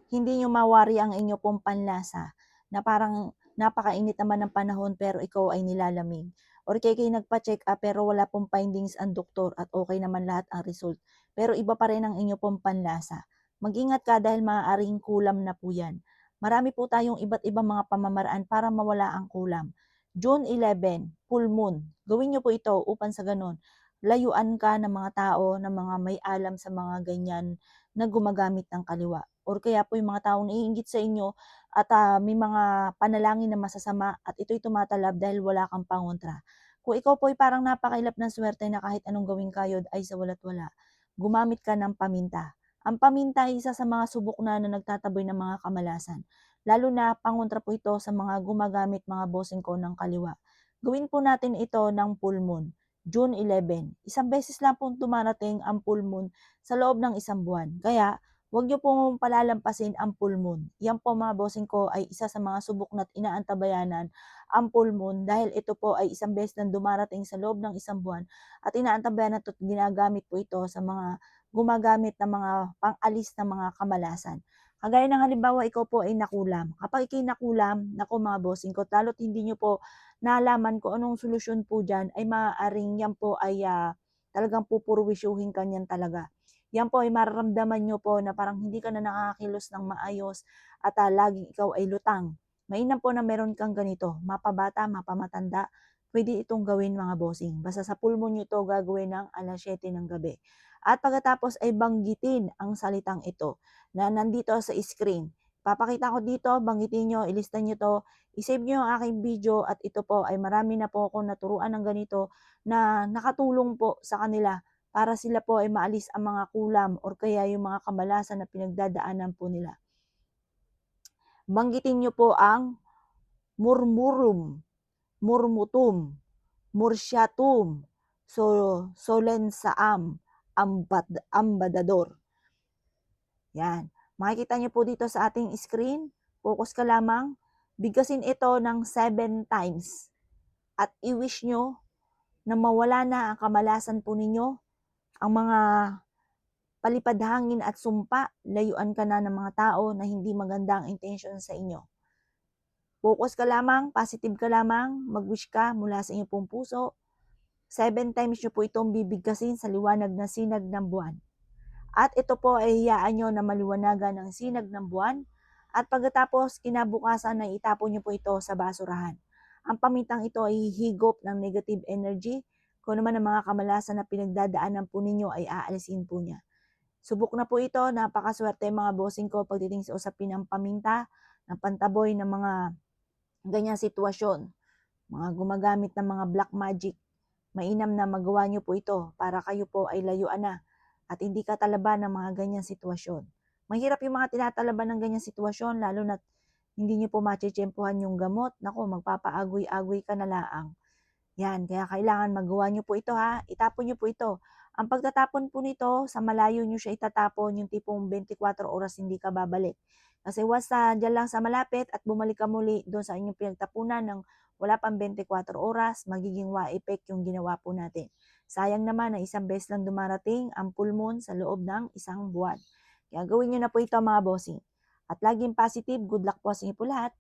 hindi nyo mawari ang inyo pong panlasa na parang napakainit naman ng panahon pero ikaw ay nilalamig. Or kaya kayo nagpa-check up pero wala pong findings ang doktor at okay naman lahat ang result. Pero iba pa rin ang inyo pong panlasa. Mag-ingat ka dahil maaaring kulam na po yan. Marami po tayong iba't ibang mga pamamaraan para mawala ang kulam. June 11, full moon. Gawin nyo po ito upang sa ganun, layuan ka ng mga tao, ng mga may alam sa mga ganyan na gumagamit ng kaliwa. Or kaya po yung mga taong naiinggit sa inyo at may mga panalangin na masasama at ito'y tumatalab dahil wala kang pangontra. Kung ikaw po ay parang napakailap ng swerte na kahit anong gawing kayod ay sa wala't wala, gumamit ka ng paminta. Ang paminta ay isa sa mga subok na nagtataboy ng mga kamalasan. Lalo na pangontra po ito sa mga gumagamit mga bossing ko ng kaliwa. Gawin po natin ito ng full moon. June 11. Isang beses lang pong dumarating ang full moon sa loob ng isang buwan. Kaya, huwag niyo pong palalampasin ang full moon. Yan po mga bossing ko ay isa sa mga subok na't inaantabayanan ang full moon dahil ito po ay isang beses lang dumarating sa loob ng isang buwan at inaantabayanan at ginagamit po ito sa mga gumagamit ng mga pang-alis ng mga kamalasan. Kagaya ng halimbawa, ikaw po ay nakulam. Kapag ikay nakulam, nako mga bossing ko, lalo't hindi nyo po nalaman kung anong solusyon po dyan, ay maaaring yan po ay talagang pupurwisyuhin ka niyan talaga. Yan po ay mararamdaman nyo po na parang hindi ka na nakakakilos ng maayos at laging ikaw ay lutang. Mainam po na meron kang ganito, mapabata, mapamatanda, pwede itong gawin mga bossing. Basta sa pulmon nyo ito gagawin ng alas 7 ng gabi. At pagkatapos ay banggitin ang salitang ito na nandito sa screen. Papakita ko dito, banggitin nyo, ilista nyo to, isave nyo ang aking video at ito po ay marami na po ako naturuan ng ganito na nakatulong po sa kanila para sila po ay maalis ang mga kulam or kaya yung mga kamalasan na pinagdadaanan po nila. Banggitin nyo po ang murmurum, murmutum, mursyatum, solensaam, ambadador. Yan. Makikita niyo po dito sa ating screen, focus ka lamang, bigkasin ito ng 7 times at i-wish nyo na mawala na ang kamalasan po ninyo, ang mga palipad hangin at sumpa, layuan ka na ng mga tao na hindi magandang intention sa inyo. Focus ka lamang, positive ka lamang, mag-wish ka mula sa inyong pong puso. 7 times nyo po itong bibigkasin sa liwanag na sinag ng buwan. At ito po ay hiyaan nyo na maliwanagan ng sinag ng buwan at pagkatapos kinabukasan na itapon nyo po ito sa basurahan. Ang pamintang ito ay higop ng negative energy. Kung naman ang mga kamalasan na pinagdadaanan po ninyo ay aalisin po niya. Subok na po ito, napakaswerte mga bossing ko pagdating sa usapin ng paminta, ng pantaboy ng mga ganyang sitwasyon. Mga gumagamit ng mga black magic. Mainam na magawa nyo po ito para kayo po ay layuan na at hindi ka talaban ng mga ganyang sitwasyon. Mahirap yung mga tinatalaban ng ganyang sitwasyon, lalo na hindi nyo po machechempuhan yung gamot. Naku, magpapaagoy-agoy ka na laang. Yan, kaya kailangan magawa nyo po ito ha. Itapon nyo po ito. Ang pagtatapon po nito, sa malayo nyo siya itatapon, yung tipong 24 oras hindi ka babalik. Kasi once dyan lang sa malapit at bumalik ka muli doon sa inyong pinagtapunan ng wala pang 24 oras, magiging wa-effect yung ginawa po natin. Sayang naman na isang beses lang dumarating ang full moon sa loob ng isang buwan. Kaya gawin nyo na po ito mga bossing. At laging positive, good luck po sa inyo po lahat.